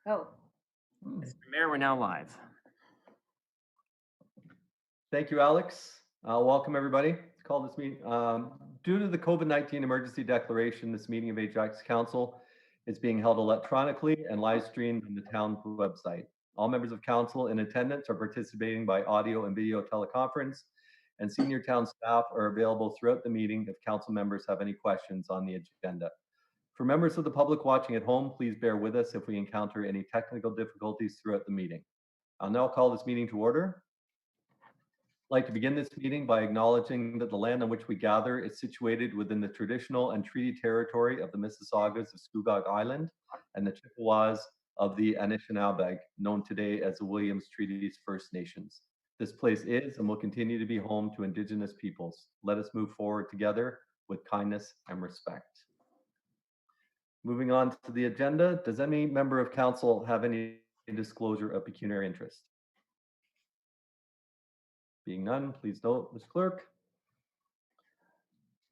Oh, Mr. Mayor, we're now live. Thank you, Alex. Welcome, everybody. Call this meeting. Due to the COVID-19 emergency declaration, this meeting of Ajax Council is being held electronically and live streamed on the town website. All members of council in attendance are participating by audio and video teleconference, and senior town staff are available throughout the meeting if council members have any questions on the agenda. For members of the public watching at home, please bear with us if we encounter any technical difficulties throughout the meeting. I'll now call this meeting to order. I'd like to begin this meeting by acknowledging that the land on which we gather is situated within the traditional and treaty territory of the Mississaugas of Scugog Island and the Chippewas of the Anishinaabe, known today as the Williams Treaties First Nations. This place is and will continue to be home to Indigenous peoples. Let us move forward together with kindness and respect. Moving on to the agenda, does any member of council have any disclosure of pecuniary interest? Being none, please note, Ms. Clerk.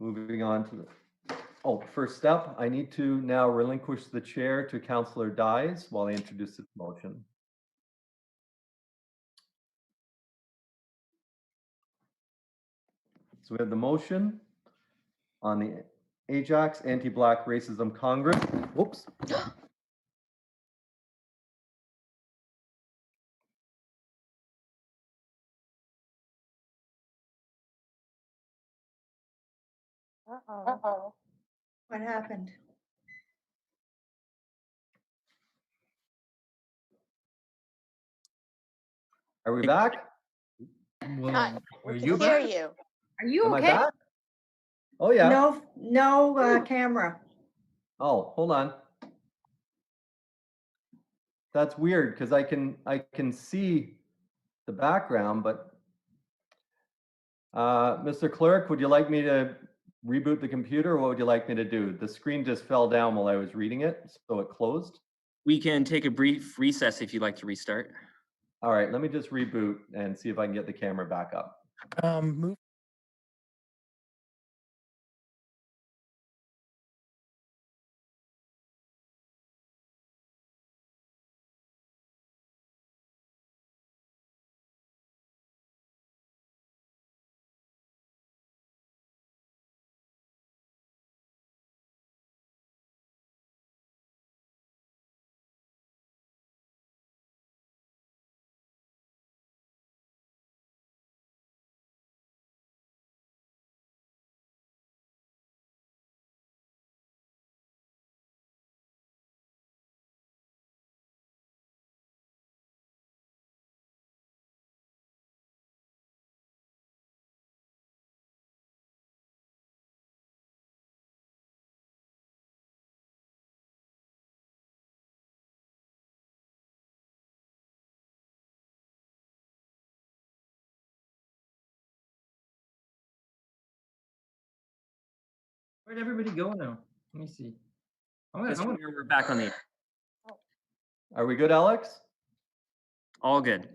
Moving on to the first step, I need to now relinquish the chair to Councillor Dyes while I introduce this motion. So we have the motion on the Ajax Anti-Black Racism Congress. Whoops. uh-oh. What happened? Are we back? Hi, Are we you can hear back? you. Are you Am I okay? back? Oh yeah. No camera. Oh, hold on. That's weird because I can see the background, but Mr. Clerk, would you like me to reboot the computer, or what would you like me to do? The screen just fell down while I was reading it, so it closed. We can take a brief recess if you'd like to restart. All right, let me just reboot and see if I can get the camera back up. Move. Where'd everybody go now? Let me see. Mr. Mayor, we're back on the air. Are we good, Alex? All good.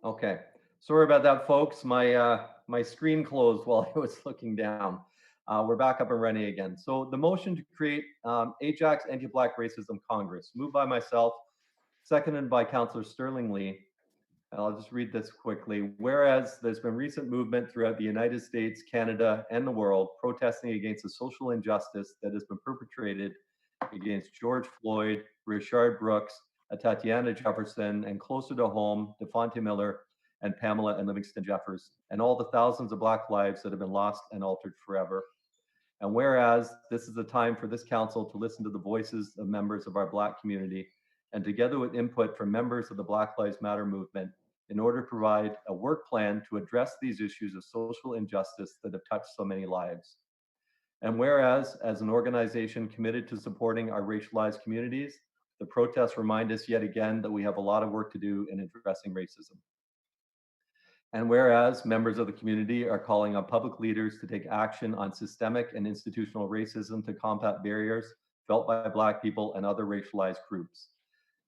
Okay. Sorry about that, folks. My screen closed while I was looking down. We're back up and running again. So the motion to create Ajax Anti-Black Racism Congress, moved by myself, seconded by Councillor Sterling Lee. I'll just read this quickly. Whereas there's been recent movement throughout the United States, Canada, and the world protesting against the social injustice that has been perpetrated against George Floyd, Rayshard Brooks, Tatiana Jefferson, and closer to home, Devontae Miller, and Pamela and Livingston Jeffers, and all the thousands of Black lives that have been lost and altered forever. And whereas this is a time for this council to listen to the voices of members of our Black community, and together with input from members of the Black Lives Matter movement, in order to provide a work plan to address these issues of social injustice that have touched so many lives. And whereas, as an organization committed to supporting our racialized communities, the protests remind us yet again that we have a lot of work to do in addressing racism. And whereas members of the community are calling on public leaders to take action on systemic and institutional racism to combat barriers felt by Black people and other racialized groups.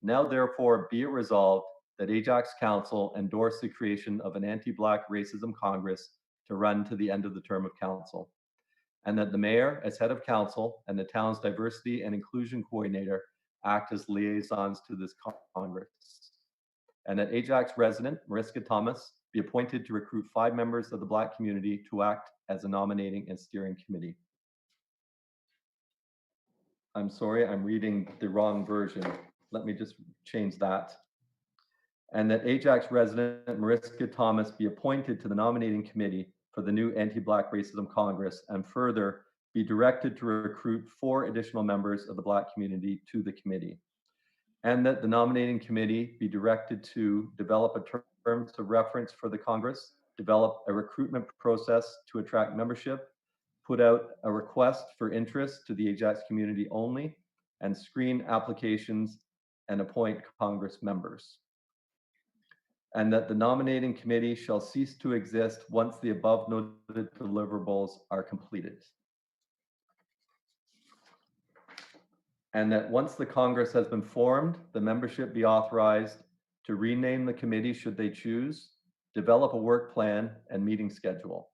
Now, therefore, be it resolved that Ajax Council endorse the creation of an anti-Black racism Congress to run to the end of the term of council, and that the mayor, as head of council, and the town's diversity and inclusion coordinator act as liaisons to this Congress. And that Ajax resident Mariska Thomas be appointed to recruit 5 members of the Black community to act as a nominating and steering committee. I'm sorry, I'm reading the wrong version. Let me just change that. And that Ajax resident Mariska Thomas be appointed to the nominating committee for the new Anti-Black Racism Congress, and further be directed to recruit 4 additional members of the Black community to the committee. And that the nominating committee be directed to develop a terms of reference for the Congress, develop a recruitment process to attract membership, put out a request for interest to the Ajax community only, and screen applications and appoint Congress members. And that the nominating committee shall cease to exist once the above noted deliverables are completed. And that once the Congress has been formed, the membership be authorized to rename the committee should they choose, develop a work plan and meeting schedule.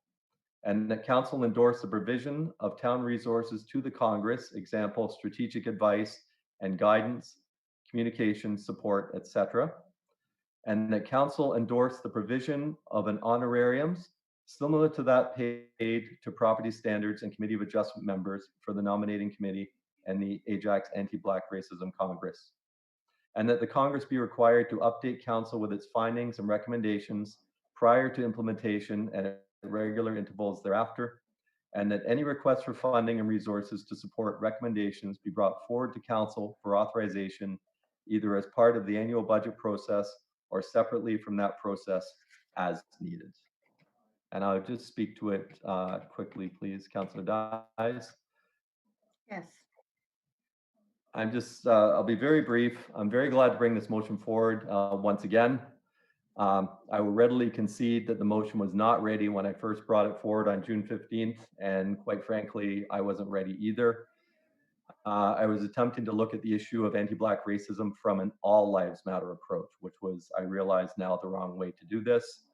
And that council endorse the provision of town resources to the Congress, example, strategic advice and guidance, communication, support, etc. And that council endorse the provision of an honorariums similar to that paid to property standards and committee of adjustment members for the nominating committee and the Ajax Anti-Black Racism Congress. And that the Congress be required to update council with its findings and recommendations prior to implementation and at regular intervals thereafter. And that any requests for funding and resources to support recommendations be brought forward to council for authorization, either as part of the annual budget process or separately from that process as needed. And I'll just speak to it quickly, please, Councillor Dyes. Yes. I'll be very brief. I'm very glad to bring this motion forward once again. I will readily concede that the motion was not ready when I first brought it forward on June 15th, and quite frankly, I wasn't ready either. I was attempting to look at the issue of anti-Black racism from an all lives matter approach, which was, I realize now, the wrong way to do this.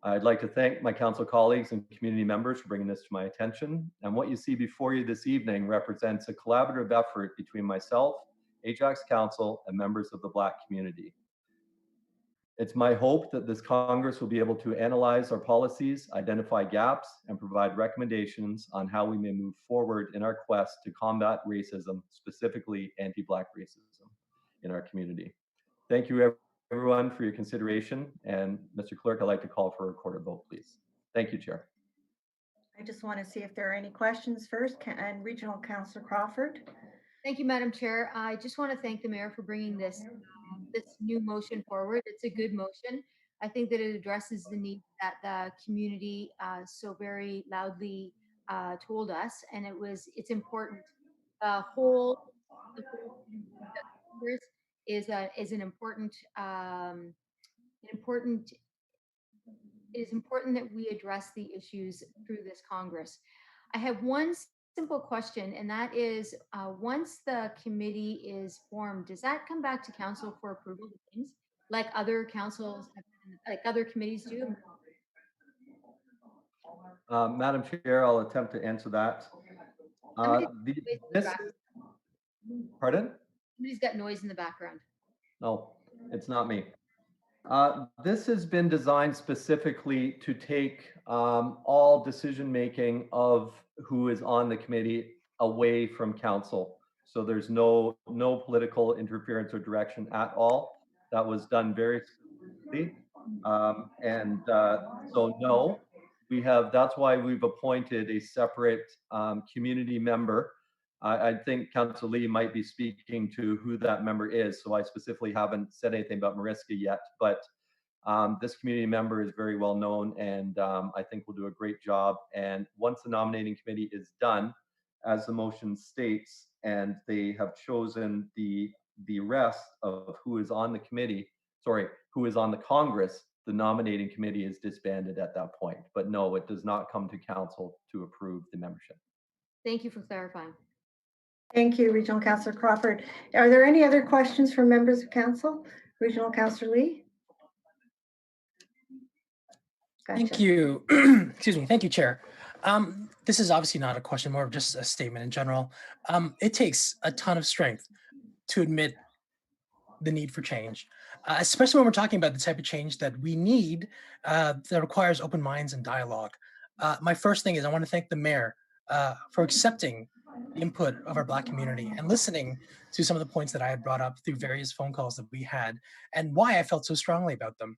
I'd like to thank my council colleagues and community members for bringing this to my attention. And what you see before you this evening represents a collaborative effort between myself, Ajax Council, and members of the Black community. It's my hope that this Congress will be able to analyze our policies, identify gaps, and provide recommendations on how we may move forward in our quest to combat racism, specifically anti-Black racism in our community. Thank you, everyone, for your consideration. And Mr. Clerk, I'd like to call for a recorded vote, please. Thank you, Chair. I just want to see if there are any questions first. And Regional Councillor Crawford. Thank you, Madam Chair. I just want to thank the Mayor for bringing this new motion forward. It's a good motion. I think that it addresses the need that the community so very loudly told us, and it's important. The whole Congress is an important it is important that we address the issues through this Congress. I have one simple question, and that is, once the committee is formed, does that come back to council for approval of things like other councils, like other committees do? Madam Chair, I'll attempt to answer that. Pardon? Somebody's got noise in the background. No, it's not me. This has been designed specifically to take all decision-making of who is on the committee away from council. So there's no political interference or direction at all. That was done very specifically. So no, that's why we've appointed a separate community member. I think Councillor Lee might be speaking to who that member is, so I specifically haven't said anything about Mariska yet, but this community member is very well known, and I think will do a great job. And once the nominating committee is done, as the motion states, and they have chosen the rest of who is on the committee, who is on the Congress, the nominating committee is disbanded at that point. But no, it does not come to council to approve the membership. Thank you for clarifying. Thank you, Regional Councillor Crawford. Are there any other questions from members of council? Regional Councillor Lee? Gotcha. Thank you. Excuse me. Thank you, Chair. This is obviously not a question, more of just a statement in general. It takes a ton of strength to admit the need for change, especially when we're talking about the type of change that we need that requires open minds and dialogue. My first thing is I want to thank the mayor for accepting the input of our Black community and listening to some of the points that I had brought up through various phone calls that we had and why I felt so strongly about them.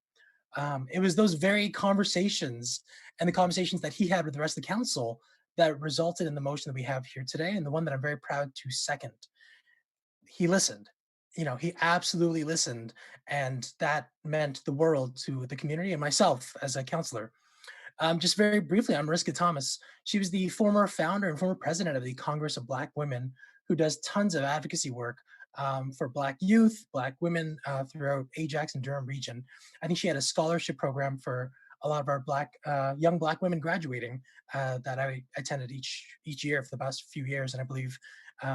It was those very conversations and the conversations that he had with the rest of the council that resulted in the motion that we have here today and the one that I'm very proud to second. He listened. He absolutely listened, and that meant the world to the community and myself as a counselor. Just very briefly, I'm Mariska Thomas. She was the former founder and former president of the Congress of Black Women, who does tons of advocacy work for Black youth, Black women throughout Ajax and Durham region. I think she had a scholarship program for a lot of our young Black women graduating that I attended each year for the past few years, and I believe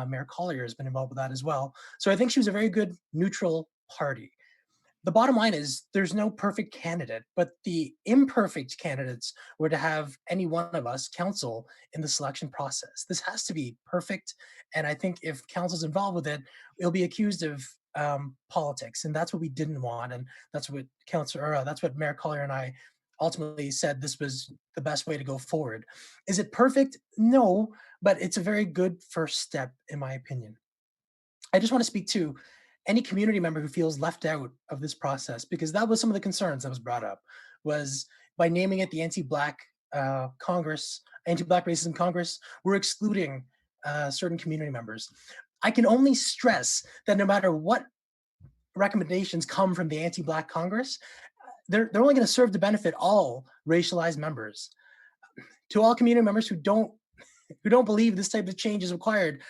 Mayor Collier has been involved with that as well. So I think she was a very good neutral party. The bottom line is there's no perfect candidate, but the imperfect candidates were to have any one of us counsel in the selection process. This has to be perfect. And I think if council's involved with it, it'll be accused of politics. And that's what we didn't want. And that's what that's what Mayor Collier and I ultimately said this was the best way to go forward. Is it perfect? No, but it's a very good first step, in my opinion. I just want to speak to any community member who feels left out of this process, because that was some of the concerns that was brought up, was by naming it the Anti-Black Congress, Anti-Black Racism Congress, we're excluding certain community members. I can only stress that no matter what recommendations come from the Anti-Black Congress, they're only going to serve to benefit all racialized members. To all community members who don't believe this type of change is required,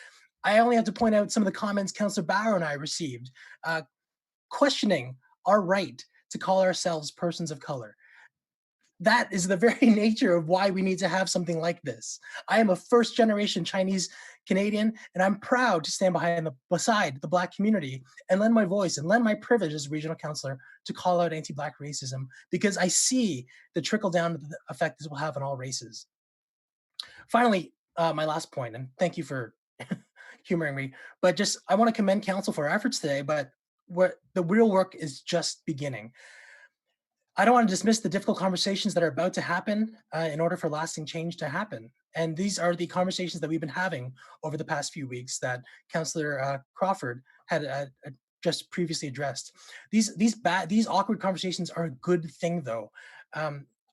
I only have to point out some of the comments Councillor Bauer and I received, questioning our right to call ourselves persons of color. That is the very nature of why we need to have something like this. I am a first-generation Chinese Canadian, and I'm proud to stand beside the Black community and lend my voice and lend my privilege as a regional councillor to call out anti-Black racism, because I see the trickle-down effect this will have on all races. Finally, my last point, and thank you for humoring me, but just I want to commend council for our efforts today, but the real work is just beginning. I don't want to dismiss the difficult conversations that are about to happen in order for lasting change to happen. And these are the conversations that we've been having over the past few weeks that Councillor Crawford had just previously addressed. These awkward conversations are a good thing, though.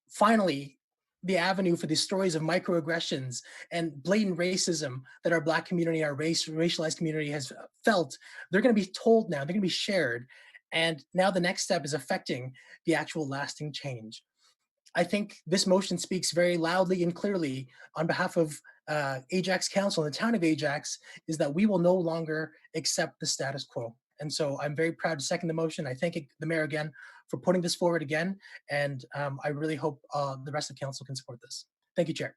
Finally, the avenue for these stories of microaggressions and blatant racism that our Black community, our racialized community has felt, they're going to be told now, they're going to be shared. And now the next step is affecting the actual lasting change. I think this motion speaks very loudly and clearly on behalf of Ajax Council and the town of Ajax, is that we will no longer accept the status quo. And so I'm very proud to second the motion. I thank the mayor again for putting this forward again. And I really hope the rest of council can support this. Thank you, Chair.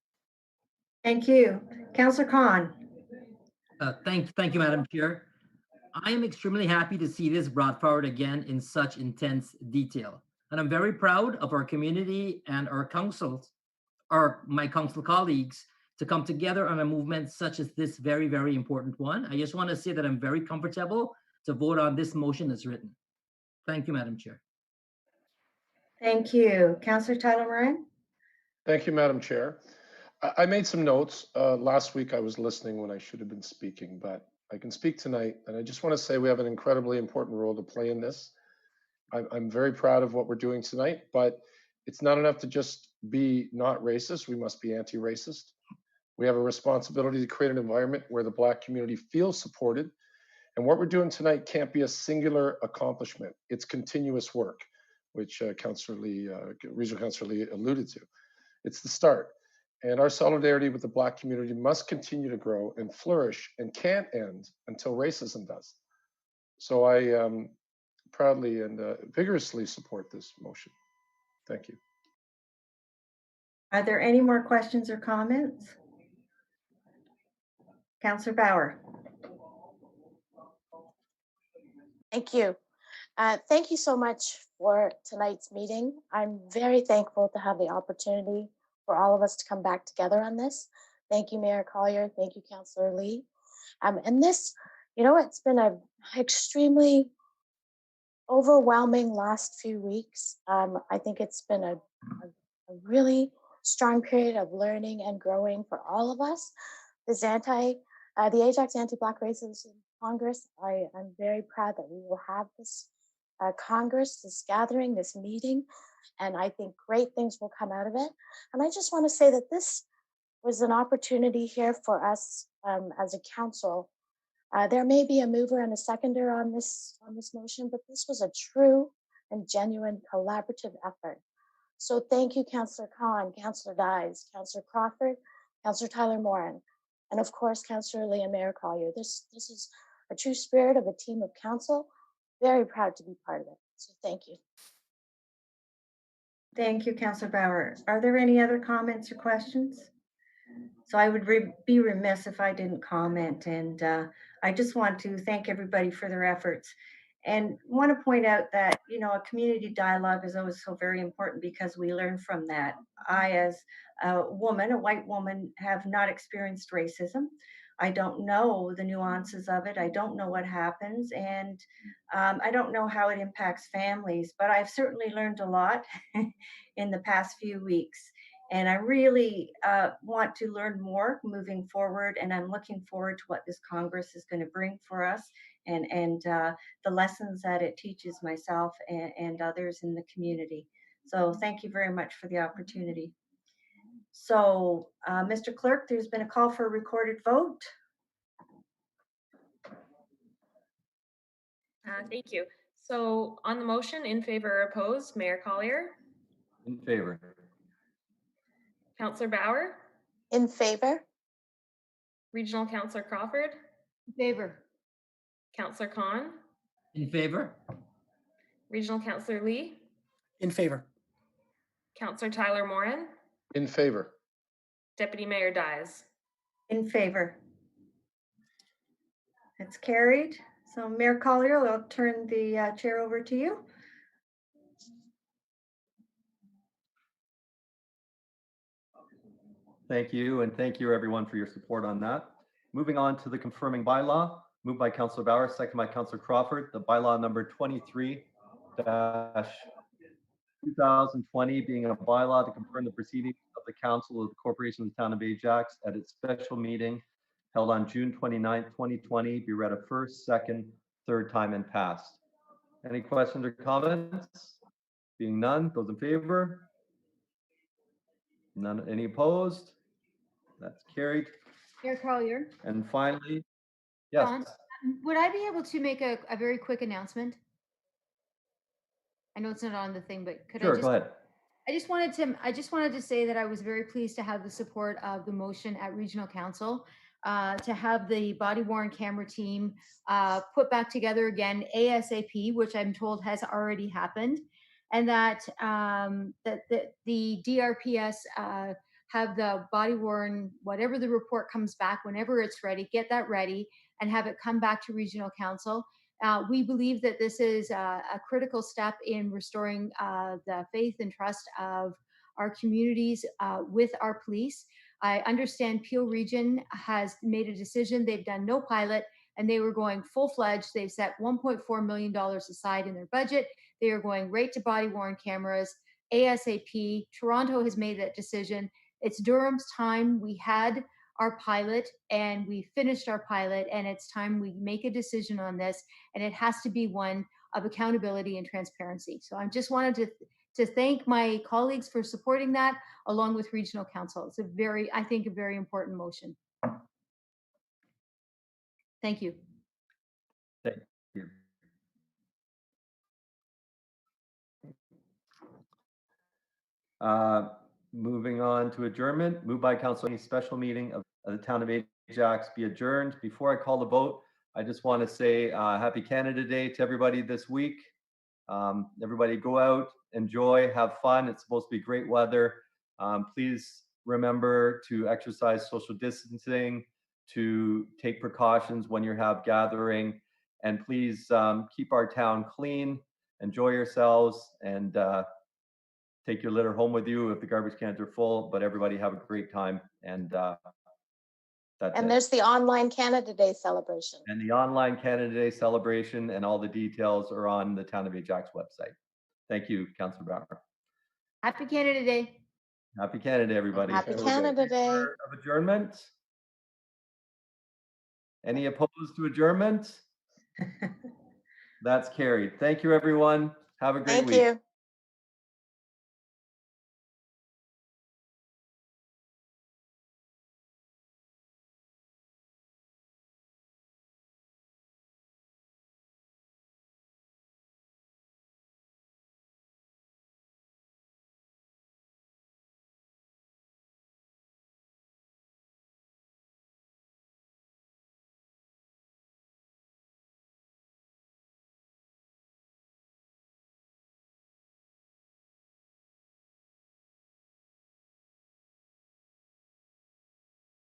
Thank you. Councillor Khan. Thank you, Madam Chair. I am extremely happy to see this brought forward again in such intense detail. And I'm very proud of our community and our councils, or my council colleagues, to come together on a movement such as this very, very important one. I just want to say that I'm very comfortable to vote on this motion as written. Thank you, Madam Chair. Thank you. Councillor Tyler Moran. Thank you, Madam Chair. I made some notes. Last week I was listening when I should have been speaking, but I can speak tonight. And I just want to say we have an incredibly important role to play in this. I'm very proud of what we're doing tonight, but it's not enough to just be not racist. We must be anti-racist. We have a responsibility to create an environment where the Black community feels supported. And what we're doing tonight can't be a singular accomplishment. It's continuous work, which Regional Councillor Lee alluded to. It's the start. And our solidarity with the Black community must continue to grow and flourish and can't end until racism does. So I proudly and vigorously support this motion. Thank you. Are there any more questions or comments? Councillor Bauer. Thank you. Thank you so much for tonight's meeting. I'm very thankful to have the opportunity for all of us to come back together on this. Thank you, Mayor Collier. Thank you, Councillor Lee. And this You know, it's been a extremely overwhelming last few weeks. I think it's been a really strong period of learning and growing for all of us. The Ajax Anti-Black Racism Congress, I'm very proud that we will have this Congress, this gathering, this meeting, and I think great things will come out of it. And I just want to say that this was an opportunity here for us as a council. There may be a mover and a seconder on this motion, but this was a true and genuine collaborative effort. So thank you, Councillor Khan, Councillor Dyes, Councillor Crawford, Councillor Tyler Moran, and of course, Councillor Leah Mayor Collier. This is a true spirit of a team of council. Very proud to be part of it. So thank you. Thank you, Councillor Bauer. Are there any other comments or questions? So I would be remiss if I didn't comment, and I just want to thank everybody for their efforts and want to point out that, you know, a community dialogue is always so very important because we learn from that. I, as a woman, a white woman, have not experienced racism. I don't know the nuances of it. I don't know what happens, and I don't know how it impacts families, but I've certainly learned a lot in the past few weeks. And I really want to learn more moving forward, and I'm looking forward to what this Congress is going to bring for us, and the lessons that it teaches myself and others in the community. So thank you very much for the opportunity. So, Mr. Clerk, there's been a call for a recorded vote. Thank you. So on the motion, in favor or opposed, Mayor Collier, In favor. Councillor Bauer, In favor? Regional Councillor Crawford, In favor. Councillor Khan, In favor? Regional Councillor Lee, In favor. Councillor Tyler Moran, In favor. Deputy Mayor Dyes. In favor. It's carried. So Mayor Collier, I'll turn the chair over to you. Thank you, and thank you everyone for your support on that. Moving on to the confirming bylaw, moved by Councillor Bauer, second by Councillor Crawford, the bylaw number 23-2020 being a bylaw to confirm the proceedings of the Council of the Corporation of the Town of Ajax at its special meeting held on June 29th, 2020, be read a first, second, third time and passed. Any questions or comments? Being none, those in favor? None, any opposed? That's carried. Mayor Collier, And finally, yes, John, would I be able to make a very quick announcement? I know it's not on the thing, but could I sure, just? go ahead. I just wanted to say that I was very pleased to have the support of the motion at Regional Council to have the body worn camera team put back together again ASAP, which I'm told has already happened, and that the DRPS have the body worn, whatever the report comes back, whenever it's ready, get that ready and have it come back to Regional Council. We believe that this is a critical step in restoring the faith and trust of our communities with our police. I understand Peel Region has made a decision. They've done no pilot and they were going full-fledged. They've set $1.4 million aside in their budget. They are going right to body-worn cameras ASAP. Toronto has made that decision. It's Durham's time. We had our pilot and we finished our pilot, and it's time we make a decision on this, and it has to be one of accountability and transparency. So I just wanted to thank my colleagues for supporting that along with Regional Council. It's I think a very important motion. Thank you. Thank you. Moving on to adjournment, moved by Council, any special meeting of the Town of Ajax be adjourned. Before I call the vote, I just want to say Happy Canada Day to everybody this week. Everybody go out, enjoy, have fun. It's supposed to be great weather. Please remember to exercise social distancing, to take precautions when you have gathering, and please keep our town clean, enjoy yourselves, and take your litter home with you if the garbage cans are full, but everybody have a great time, and That's And it. there's the online Canada Day celebration. And the online Canada Day celebration and all the details are on the Town of Ajax website. Thank you, Councillor Bauer. Happy Canada Day. Happy Canada Day, everybody. Happy Canada Day. Canada Day. Of adjournment? Any opposed to adjournment? That's carried. Thank you, everyone. Have a great Thank week. you.